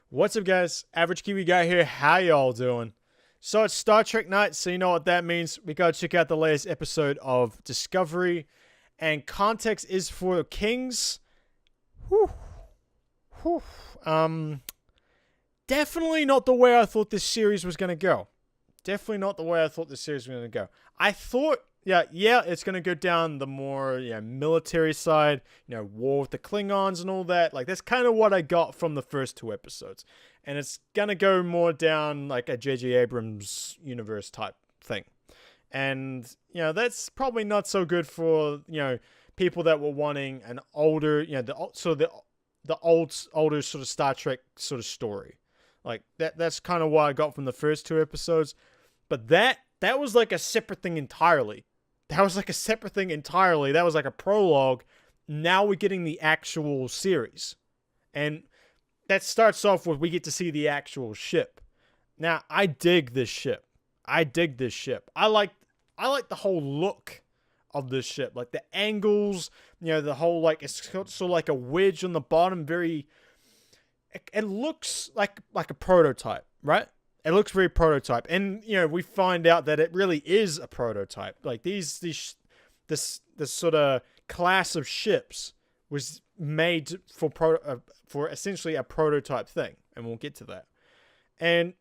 What's up, guys? Average Kiwi Guy here. How y'all doing? So it's Star Trek night, so you know what that means. We gotta check out the latest episode of Discovery, and context is for Kings. Whew. Whew. Definitely not the way I thought this series was gonna go. Definitely not the way I thought this series was gonna go. I thought, yeah, it's gonna go down the more military side, war with the Klingons and all that. Like that's kind of what I got from the first two episodes, and it's gonna go more down like a J.J. Abrams universe type thing, and that's probably not so good for people that were wanting an older, the older sort of Star Trek sort of story. Like that's kind of what I got from the first two episodes. But that was like a separate thing entirely. That was like a prologue. Now we're getting the actual series. And that starts off with we get to see the actual ship. Now, I dig this ship. I like the whole look of this ship. Like the angles, the whole it's sort of like a wedge on the bottom, very it looks like a prototype, right? It looks very prototype, and we find out that it really is a prototype. Like this sort of class of ships was made for essentially a prototype thing, and we'll get to that. And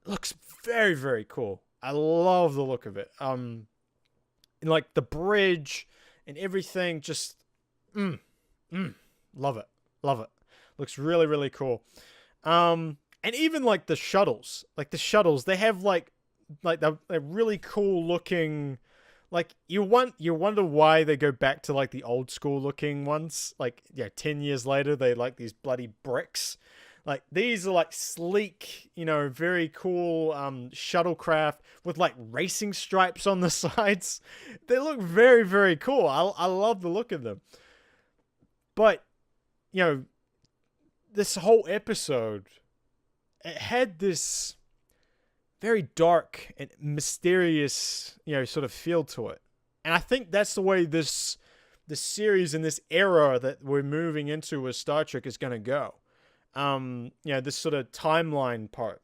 it looks very, very cool. I love the look of it. And like the bridge and everything, just love it. Looks really, really cool. And even like the shuttles, they have like they're really cool looking. Like you wonder why they go back to like the old school looking ones. 10 years later, they like these bloody bricks. Like these are like sleek, very cool shuttlecraft with like racing stripes on the sides. They look very, very cool. I love the look of them. But this whole episode, it had this very dark and mysterious, sort of feel to it. And I think that's the way this series and this era that we're moving into with Star Trek is going to go. This sort of timeline part.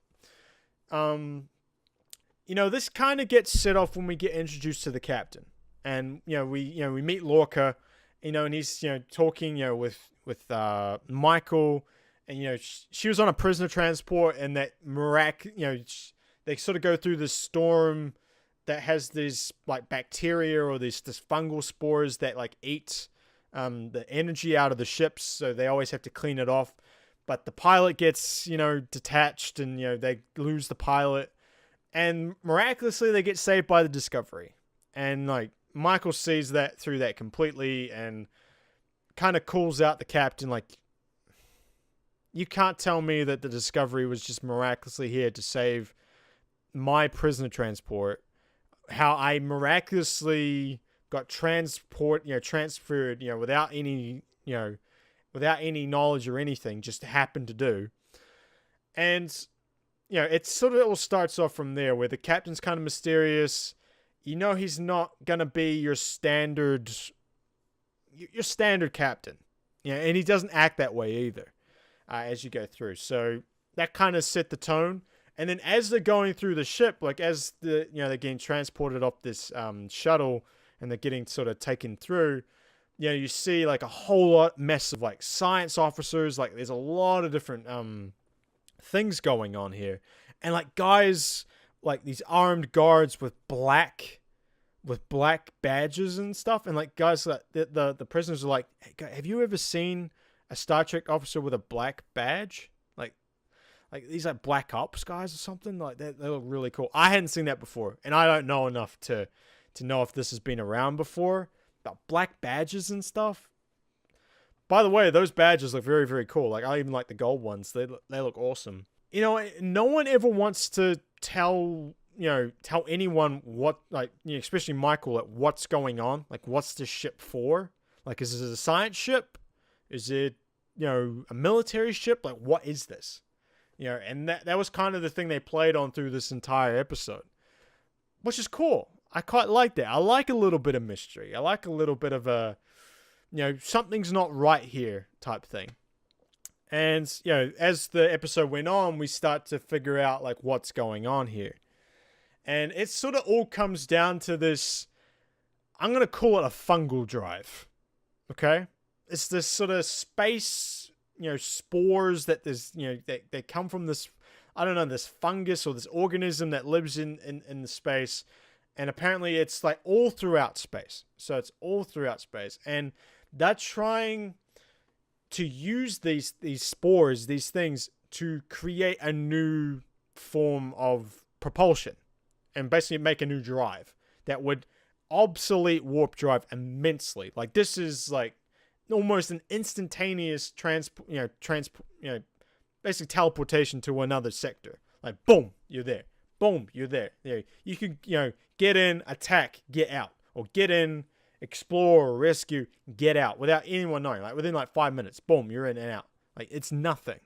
This kind of gets set off when we get introduced to the captain. And, we meet Lorca, and he's, talking, with Michael. And, she was on a prisoner transport, and that they sort of go through this storm that has these, like, bacteria or this fungal spores that, like, eat the energy out of the ships, so they always have to clean it off. But the pilot gets, detached, and, they lose the pilot. And miraculously, they get saved by the Discovery. And, like, Michael sees that through that completely and kind of calls out the captain, like, you can't tell me that the Discovery was just miraculously here to save my prisoner transport. How I miraculously got transferred, without any knowledge or anything, just happened to do. And, it sort of all starts off from there, where the captain's kind of mysterious. He's not gonna be your standard captain. And he doesn't act that way either. As you go through. So that kind of set the tone. And then as they're going through the ship, like as they're getting transported off this shuttle and they're getting sort of taken through, you see like a whole mess of like science officers. Like there's a lot of different things going on here. And like guys, like these armed guards with black badges and stuff. And like guys, the prisoners are like, hey, have you ever seen a Star Trek officer with a black badge? Like these like black ops guys or something? Like they look really cool. I hadn't seen that before, and I don't know enough to know if this has been around before. But black badges and stuff. By the way, those badges look very, very cool. Like I even like the gold ones. They look awesome. No one ever wants to tell anyone what, like, especially Michael, like what's going on. Like what's this ship for? Like is it a science ship? Is it, a military ship? Like, what is this? And that was kind of the thing they played on through this entire episode, which is cool. I quite like that. I like a little bit of mystery. I like a little bit of a, something's not right here type thing. And, as the episode went on, we start to figure out, like, what's going on here. And it sort of all comes down to this, I'm going to call it a fungal drive. Okay? It's this sort of space, spores that there's, they come from this, I don't know, this fungus or this organism that lives in the space. And apparently it's like all throughout space. So it's all throughout space. And they're trying to use these spores, these things, to create a new form of propulsion and basically make a new drive that would obsolete warp drive immensely. Like, this is like almost an instantaneous basically teleportation to another sector. Like, boom, you're there. Boom, you're there. You can, get in, attack, get out, or get in, explore, rescue, get out without anyone knowing. Like, within like 5 minutes, boom, you're in and out. Like, it's nothing.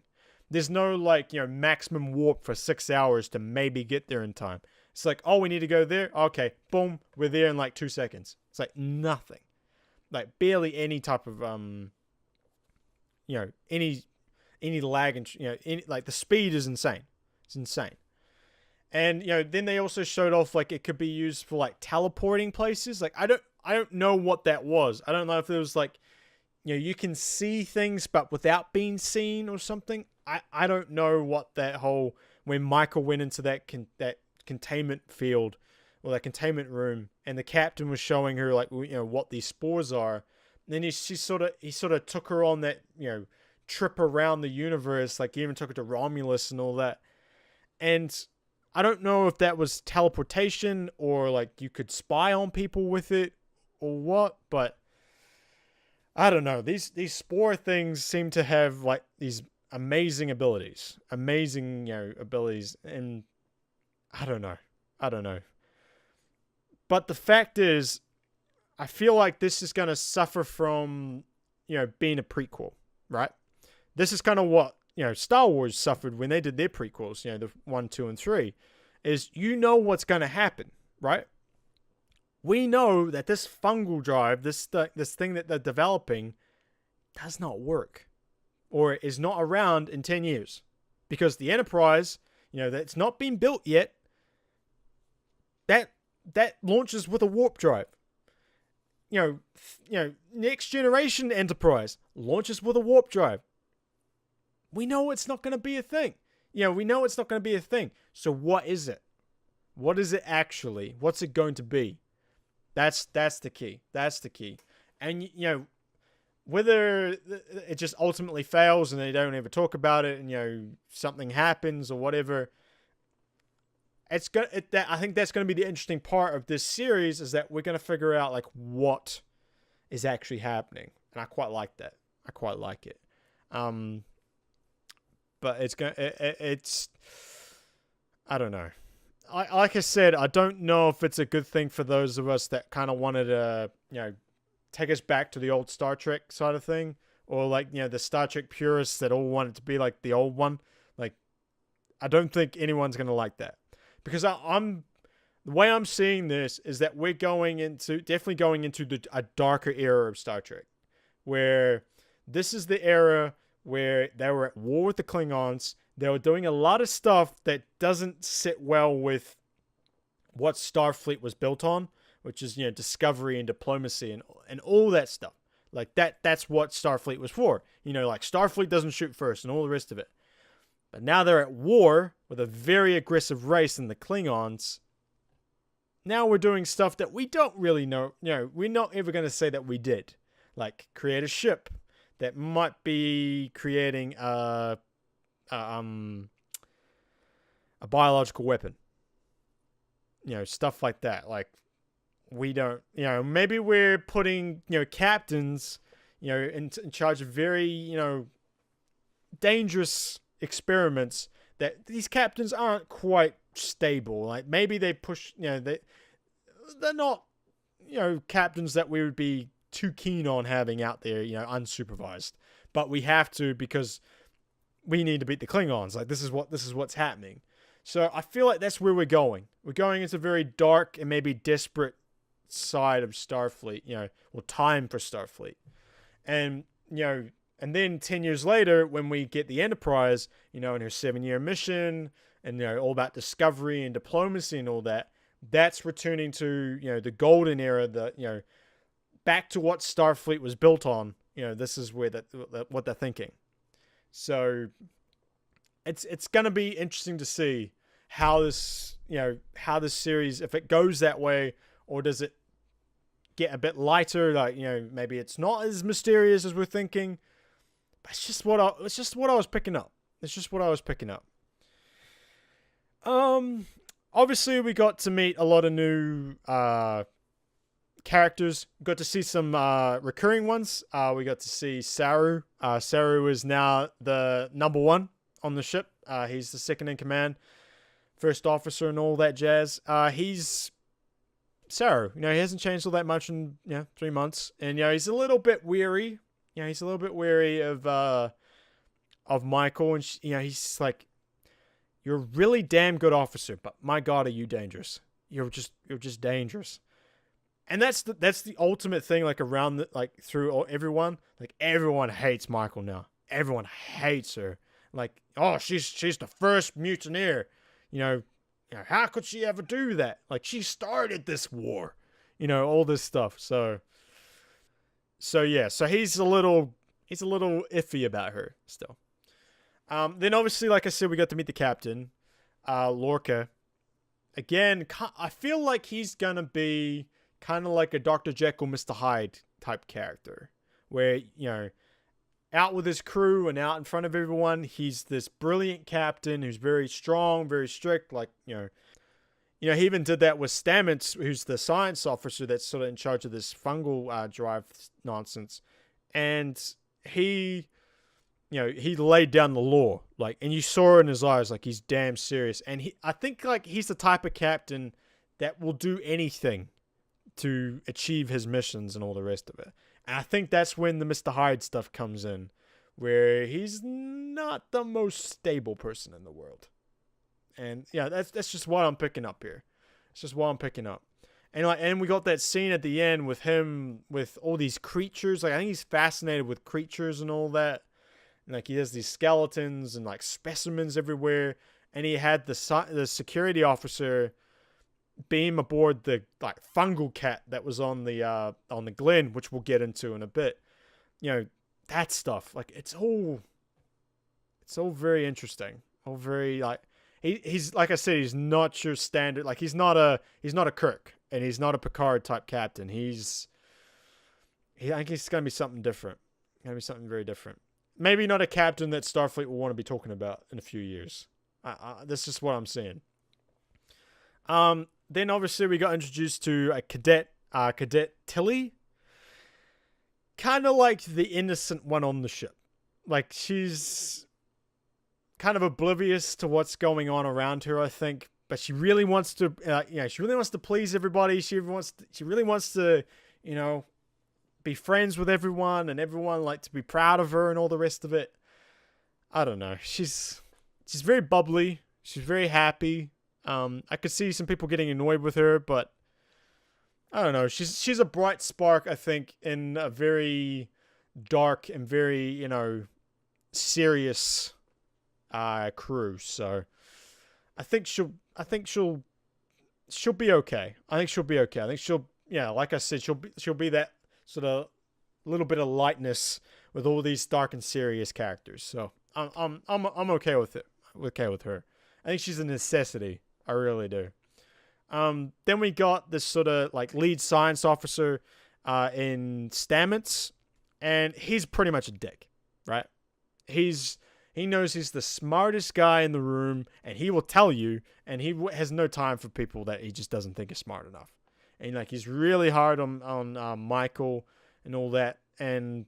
There's no like, maximum warp for 6 hours to maybe get there in time. It's like, oh, we need to go there. Okay, boom, we're there in like 2 seconds. It's like nothing. Like, barely any type of any lag, and like the speed is insane. It's insane. And then they also showed off like it could be used for like teleporting places. Like, I don't know what that was. I don't know if it was like, you can see things but without being seen or something. I don't know what that whole, when Michael went into that containment field or that containment room and the captain was showing her like, what these spores are. And then he sort of took her on that, trip around the universe. Like, he even took her to Romulus and all that. And I don't know if that was teleportation or like you could spy on people with it or what, but I don't know. These spore things seem to have like these amazing abilities, abilities, and I don't know. But the fact is, I feel like this is going to suffer from, being a prequel, right? This is kind of what, Star Wars suffered when they did their prequels, the 1, 2, and 3, is what's going to happen, right? We know that this fungal drive, this thing that they're developing, does not work, or is not around in 10 years, because the Enterprise, that's not been built yet, that launches with a warp drive. Next generation Enterprise launches with a warp drive. We know it's not going to be a thing. We know it's not going to be a thing. So what is it? What is it actually? What's it going to be? That's the key. That's the key. And, whether it just ultimately fails and they don't ever talk about it and, something happens or whatever, I think that's going to be the interesting part of this series, is that we're going to figure out, like, what is actually happening. And I quite like that. I quite like it. But it's I don't know. Like I said, I don't know if it's a good thing for those of us that kind of wanted to, take us back to the old Star Trek side of thing, or like, the Star Trek purists that all want it to be like the old one. Like, I don't think anyone's going to like that, because the way I'm seeing this is that we're definitely going into a darker era of Star Trek, where this is the era where they were at war with the Klingons. They were doing a lot of stuff that doesn't sit well with what Starfleet was built on, which is, discovery and diplomacy and all that stuff. Like, that's what Starfleet was for. Like, Starfleet doesn't shoot first and all the rest of it. But now they're at war with a very aggressive race in the Klingons. Now we're doing stuff that we don't really know. We're not ever going to say that we did. Like, create a ship that might be creating a biological weapon. Stuff like that. Like, we don't, maybe we're putting, captains, in charge of very, dangerous experiments that these captains aren't quite stable. Like, maybe they push, they're not, captains that we would be too keen on having out there, unsupervised. But we have to, because we need to beat the Klingons. Like, this is what's happening. So I feel like that's where we're going. We're going into a very dark and maybe desperate side of Starfleet, or time for Starfleet. And, And then 10 years later, when we get the Enterprise, in her 7-year mission, and all about discovery and diplomacy and all that, that's returning to the golden era, back to what Starfleet was built on. This is where what they're thinking. So it's gonna be interesting to see how this series, if it goes that way, or does it get a bit lighter? Like, maybe it's not as mysterious as we're thinking. But it's just what I was picking up. It's just what I was picking up. Obviously we got to meet a lot of new characters. Got to see some recurring ones. We got to see Saru. Saru is now the number 1 on the ship. He's the second in command, first officer, and all that jazz. He's Saru. He hasn't changed all that much in 3 months, and he's a little bit weary. He's a little bit wary of Michael, and he's like, "You're a really damn good officer, but my God, are you dangerous? You're just dangerous." And that's the ultimate thing, like around through everyone. Like, everyone hates Michael now. Everyone hates her. Like, oh, she's the first mutineer. How could she ever do that? Like, she started this war. All this stuff. So yeah, so he's a little iffy about her still. Then obviously, like I said, we got to meet the captain, Lorca. Again, I feel like he's gonna be kind of like a Dr. Jekyll, Mr. Hyde type character, where out with his crew and out in front of everyone, he's this brilliant captain who's very strong, very strict. Like he even did that with Stamets, who's the science officer that's sort of in charge of this fungal drive nonsense. And he laid down the law, and you saw it in his eyes, like, he's damn serious. And I think he's the type of captain that will do anything to achieve his missions and all the rest of it. And I think that's when the Mr. Hyde stuff comes in, where he's not the most stable person in the world. And that's just what I'm picking up here. It's just what I'm picking up. And we got that scene at the end with him with all these creatures. Like, I think he's fascinated with creatures and all that. And he has these skeletons and specimens everywhere. And he had the security officer beam aboard the fungal cat that was on the Glen, which we'll get into in a bit. That stuff. It's all very interesting. All very he's like I said, he's not your standard. He's not a Kirk, and he's not a Picard type captain. I think he's gonna be something different. Gonna be something very different. Maybe not a captain that Starfleet will want to be talking about in a few years. That's just what I'm saying. Then obviously we got introduced to a cadet, Cadet Tilly. Kind of like the innocent one on the ship. She's kind of oblivious to what's going on around her, I think. But she really wants to, she really wants to please everybody. She really wants to, be friends with everyone, and everyone to be proud of her and all the rest of it. I don't know. She's very bubbly. She's very happy. I could see some people getting annoyed with her, but I don't know. She's a bright spark, I think, in a very dark and very, serious crew. So I think she'll be okay. I think she'll be okay. I think she'll, like I said, she'll be that sort of little bit of lightness with all these dark and serious characters. So I'm okay with it. Okay with her. I think she's a necessity. I really do. Then we got this sort of lead science officer in Stamets, and he's pretty much a dick, right? He knows he's the smartest guy in the room, and he will tell you, and he has no time for people that he just doesn't think is smart enough. And he's really hard on Michael and all that. And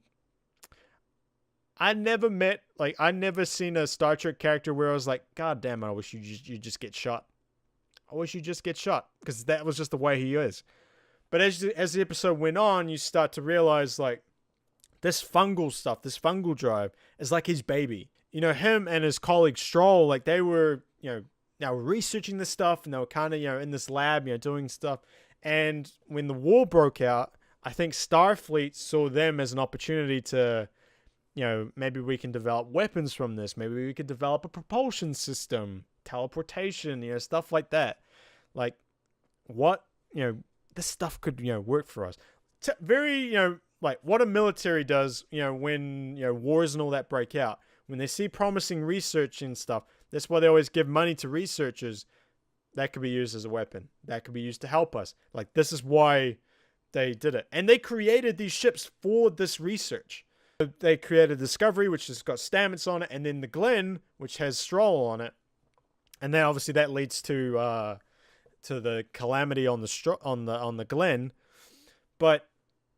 I never seen a Star Trek character where I was like, God damn it, I wish you just get shot. I wish you just get shot, because that was just the way he is. But as the episode went on, you start to realize this fungal stuff, this fungal drive is his baby. Him and his colleague Stroll, they were, now researching this stuff, and they were kind of, in this lab, doing stuff. And when the war broke out, I think Starfleet saw them as an opportunity to maybe we can develop weapons from this. Maybe we could develop a propulsion system, teleportation, stuff like that. Like, what, this stuff could, work for us. Very, like what a military does, when, wars and all that break out. When they see promising research and stuff, that's why they always give money to researchers. That could be used as a weapon. That could be used to help us. Like, this is why they did it. And they created these ships for this research. They created Discovery, which has got Stamets on it, and then the Glen, which has Stroll on it. And then obviously that leads to the Calamity on the Glen. But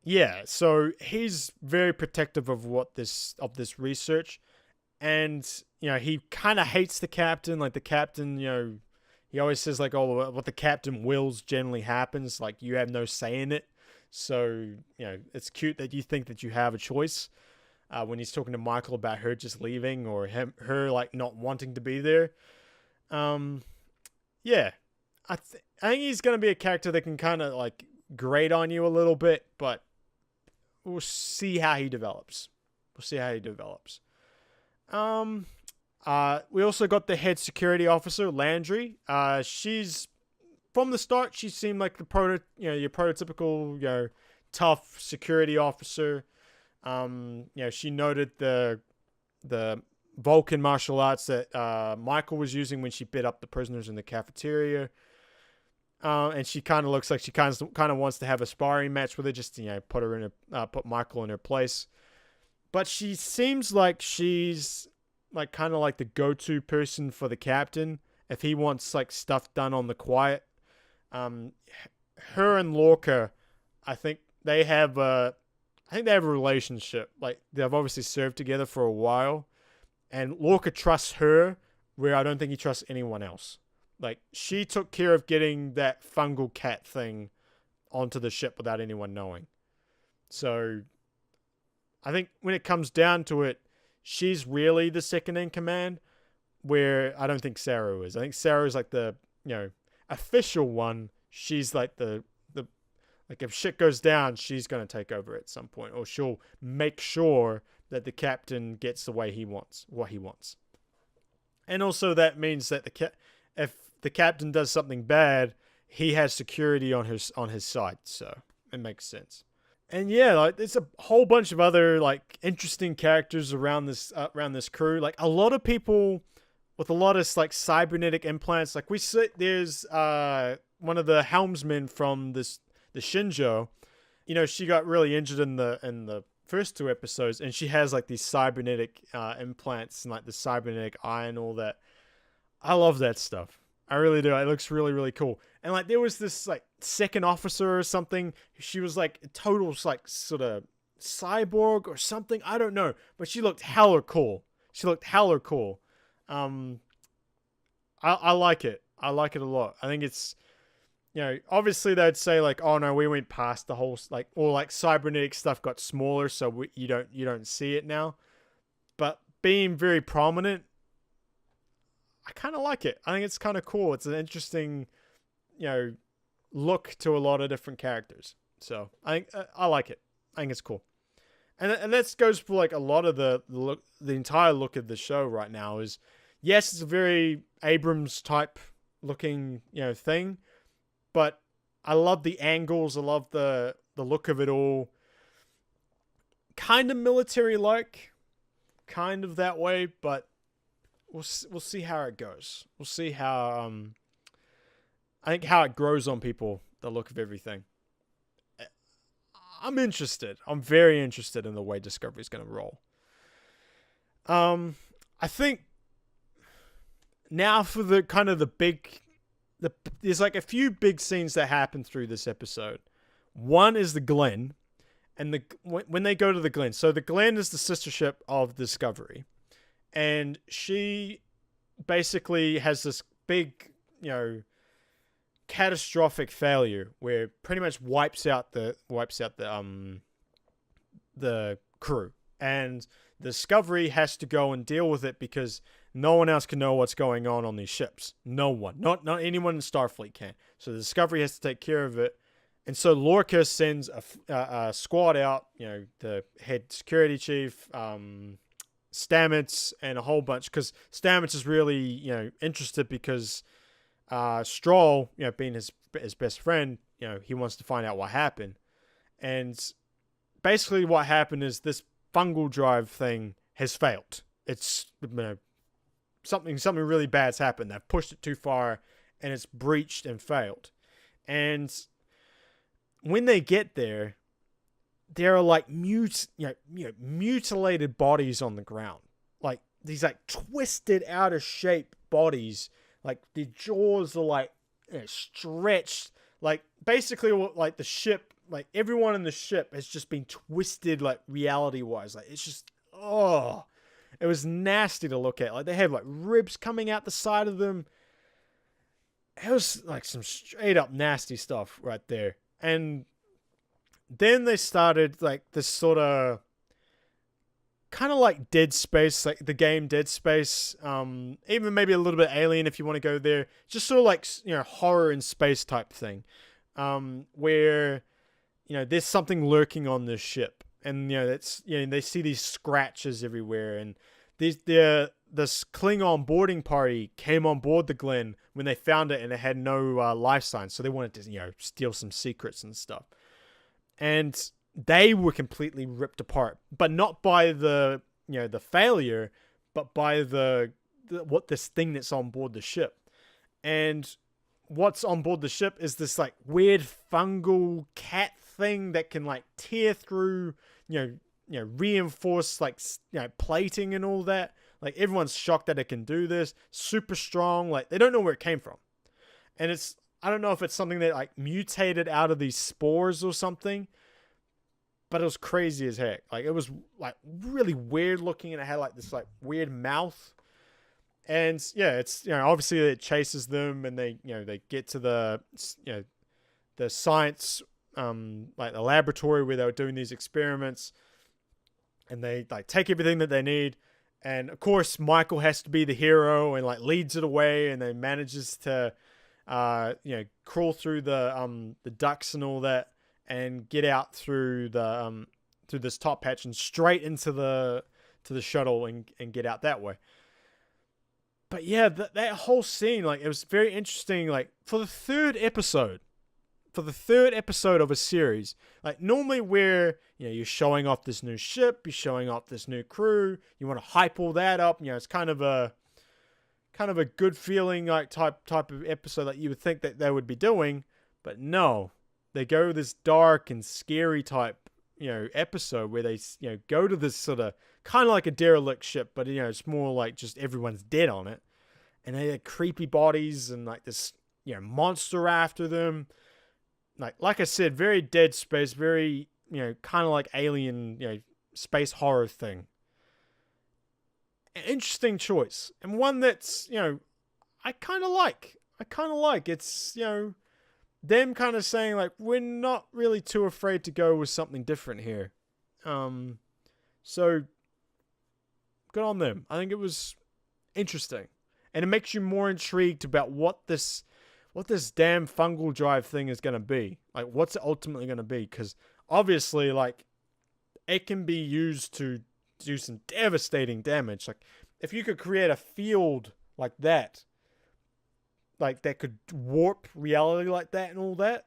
yeah, so he's very protective of this research, and he kind of hates the captain. Like, the captain, he always says like, "Oh, what the captain wills generally happens. Like, you have no say in it." So it's cute that you think that you have a choice. When he's talking to Michael about her just leaving, or her like not wanting to be there. Yeah, I think he's gonna be a character that can kind of like grate on you a little bit, but we'll see how he develops. We also got the head security officer, Landry. She's, from the start, she seemed like your prototypical, tough security officer. She noted the Vulcan martial arts that Michael was using when she beat up the prisoners in the cafeteria. And she kind of looks like she kind of wants to have a sparring match with her, just to, put Michael in her place. But she seems like she's like kind of like the go-to person for the captain if he wants like stuff done on the quiet. Her and Lorca, I think they have a relationship. Like, they've obviously served together for a while, and Lorca trusts her where I don't think he trusts anyone else. Like, she took care of getting that fungal cat thing onto the ship without anyone knowing. So I think when it comes down to it, she's really the second in command, where I don't think Saru is. I think Saru is like the, official one. She's like the like, if shit goes down, she's going to take over at some point, or she'll make sure that the captain gets what he wants. And also that means that if the captain does something bad, he has security on his side. So it makes sense. And yeah, like, there's a whole bunch of other like interesting characters around this crew. Like, a lot of people with a lot of like cybernetic implants. Like, we see there's one of the helmsmen from the Shinjo. She got really injured in the first two episodes, and she has like these cybernetic implants and like the cybernetic eye and all that. I love that stuff. I really do. It looks really, really cool. And like, there was this like second officer or something. She was like total like sort of cyborg or something. I don't know, but she looked hella cool. I like it. I like it a lot. I think it's, obviously they'd say like, oh no, we went past the whole like, or like cybernetic stuff got smaller, so you don't see it now. But being very prominent, I kind of like it. I think it's kind of cool. It's an interesting, look to a lot of different characters. So I think I like it. I think it's cool. And that goes for like a lot of the entire look of the show right now is, yes, it's a very Abrams type looking, thing, but I love the angles. I love the look of it all. Kind of military-like, kind of that way, but we'll see how it goes. We'll see how I think how it grows on people, the look of everything. I'm interested. I'm very interested in the way Discovery's going to roll. I think now for the kind of there's like a few big scenes that happen through this episode. One is the Glen, and when they go to the Glen. So the Glen is the sister ship of Discovery, and she basically has this big, catastrophic failure where pretty much wipes out the crew, and Discovery has to go and deal with it because no one else can know what's going on these ships. No one, not anyone in Starfleet can. So the Discovery has to take care of it, And so Lorca sends a squad out, the head security chief, Stamets, and a whole bunch, because Stamets is really, interested because Stroll, being his best friend, he wants to find out what happened. And basically what happened is this fungal drive thing has failed. It's, something really bad's happened. They've pushed it too far and it's breached and failed. And when they get there, there are like mutilated bodies on the ground, like these like twisted out of shape bodies, like the jaws are like stretched, like basically like the ship, like everyone in the ship has just been twisted, like reality wise. Like it's just, it was nasty to look at. Like they have like ribs coming out the side of them. It was like some straight up nasty stuff right there. And then they started like this sort of kind of like Dead Space, like the game Dead Space, even maybe a little bit Alien if you want to go there. Just sort of like, horror in space type thing, where, there's something lurking on this ship, and that's, they see these scratches everywhere, and this Klingon boarding party came on board the Glen when they found it, and it had no life signs, so they wanted to steal some secrets and stuff, and they were completely ripped apart, but not by the the failure, but by the this thing that's on board the ship. And what's on board the ship is this like weird fungal cat thing that can like tear through reinforce like plating and all that. Like everyone's shocked that it can do this. Super strong. Like they don't know where it came from, and I don't know if it's something that like mutated out of these spores or something, but it was crazy as heck. Like it was like really weird looking, and it had like this like weird mouth. And yeah, it's obviously it chases them, and they they get to the the science like the laboratory where they were doing these experiments, and they like take everything that they need. And of course, Michael has to be the hero and like leads it away, and then manages to crawl through the ducts and all that, and get out through the through this top hatch and straight into the shuttle and get out that way. But yeah, that whole scene, like it was very interesting. Like for the third episode of a series, like normally where you're showing off this new ship, you're showing off this new crew, you want to hype all that up. It's kind of a good feeling like type of episode that you would think that they would be doing, but no. They go this dark and scary type, episode where they, go to this sort of kind of like a derelict ship, but it's more like just everyone's dead on it, and they had creepy bodies and like this, monster after them. Like I said, very Dead Space, very kind of like Alien, space horror thing. An interesting choice, and one that's I kind of like. It's them kind of saying like we're not really too afraid to go with something different here. So good on them. I think it was interesting, and it makes you more intrigued about what this damn fungal drive thing is going to be. Like what's it ultimately going to be, because obviously like it can be used to do some devastating damage. Like if you could create a field like that, like that could warp reality like that and all that,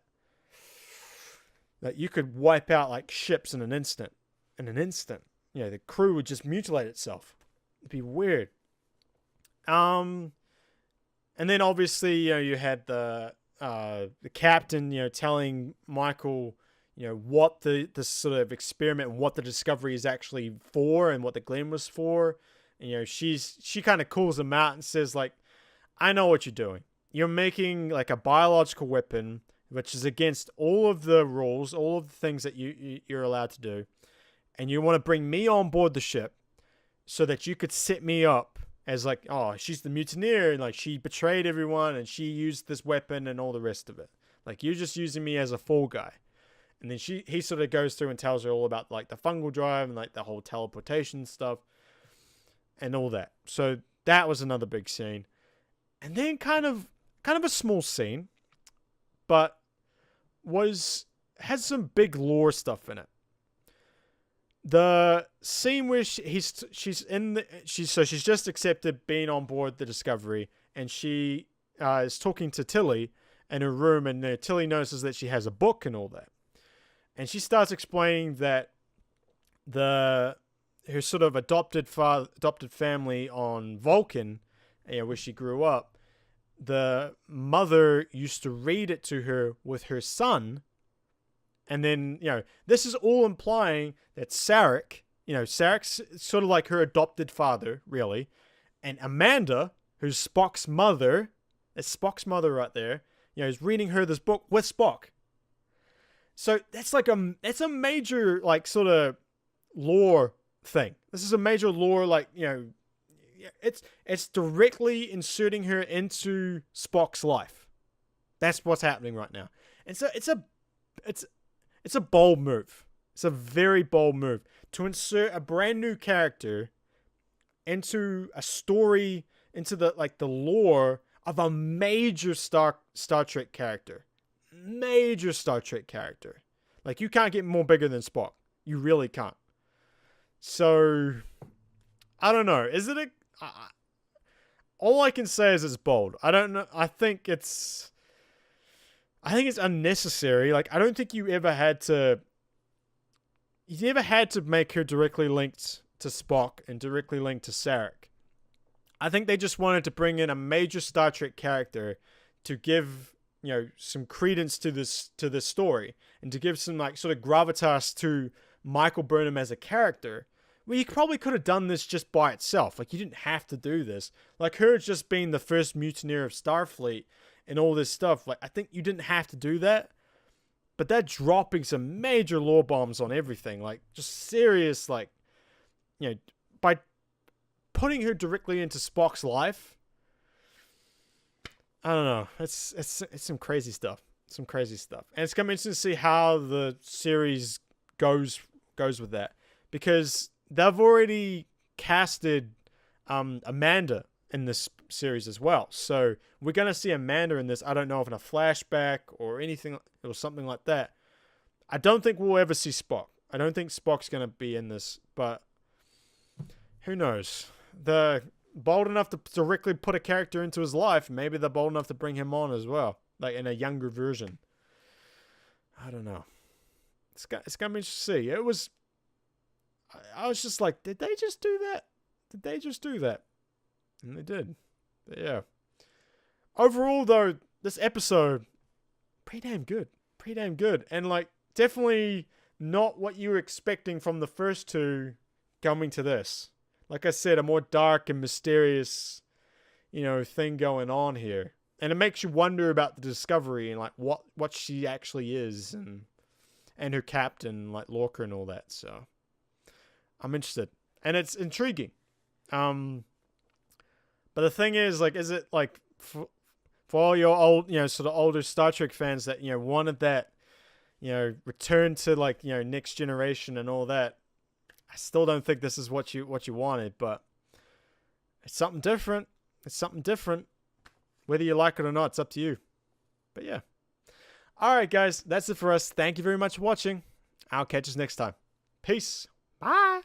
that you could wipe out like ships in an instant. The crew would just mutilate itself. It'd be weird. And then obviously you had the captain telling Michael what the sort of experiment and what the discovery is actually for, and what the Glen was for. And she kind of calls him out and says like, I know what you're doing. You're making like a biological weapon, which is against all of the rules, all of the things that you're allowed to do. And you want to bring me on board the ship so that you could set me up as like, oh, she's the mutineer, and like she betrayed everyone and she used this weapon and all the rest of it. Like you're just using me as a fall guy. And then he sort of goes through and tells her all about like the fungal drive and like the whole teleportation stuff and all that. So that was another big scene. And then kind of a small scene, but was has some big lore stuff in it. The scene where she's just accepted being on board the Discovery, and she is talking to Tilly in her room, and Tilly notices that she has a book and all that, and she starts explaining that her sort of adopted family on Vulcan, where she grew up, the mother used to read it to her with her son. And then, this is all implying that Sarek, Sarek's sort of like her adopted father, really. And Amanda, who's Spock's mother, that's Spock's mother right there, is reading her this book with Spock. So that's a major, like, sort of lore thing. This is a major lore, like, it's directly inserting her into Spock's life. That's what's happening right now. And so it's a bold move. It's a very bold move to insert a brand new character into a story, into the lore of a major Star Trek character. Major Star Trek character. Like, you can't get more bigger than Spock. You really can't. So, I don't know. Is it all I can say is it's bold. I don't know. I think it's unnecessary. Like, I don't think you ever had to make her directly linked to Spock and directly linked to Sarek. I think they just wanted to bring in a major Star Trek character to give, some credence to this story, and to give some, like, sort of gravitas to Michael Burnham as a character. Well, you probably could have done this just by itself. Like, you didn't have to do this. Like, her just being the first mutineer of Starfleet and all this stuff. Like, I think you didn't have to do that. But they're dropping some major lore bombs on everything. Like, just serious, like, by putting her directly into Spock's life. I don't know. It's some crazy stuff. Some crazy stuff. And it's going to be interesting to see how the series goes with that. Because they've already casted Amanda in this series as well. So we're going to see Amanda in this. I don't know if in a flashback or anything or something like that. I don't think we'll ever see Spock. I don't think Spock's going to be in this, but who knows? They're bold enough to directly put a character into his life. Maybe they're bold enough to bring him on as well, like in a younger version. I don't know. It's going to be interesting to see. I was just like, did they just do that? Did they just do that? And they did. But yeah. Overall, though, this episode, pretty damn good. Pretty damn good. And, like, definitely not what you were expecting from the first two coming to this. Like I said, a more dark and mysterious, thing going on here. And it makes you wonder about the Discovery and, like, what she actually is, and her captain, like Lorca and all that. So I'm interested. And it's intriguing. But the thing is, like, is it, like, for all your old, sort of older Star Trek fans that, wanted that, return to, like, Next Generation and all that, I still don't think this is what you wanted, but it's something different. It's something different. Whether you like it or not, it's up to you. But yeah. Alright, guys, that's it for us. Thank you very much for watching. I'll catch us next time. Peace. Bye.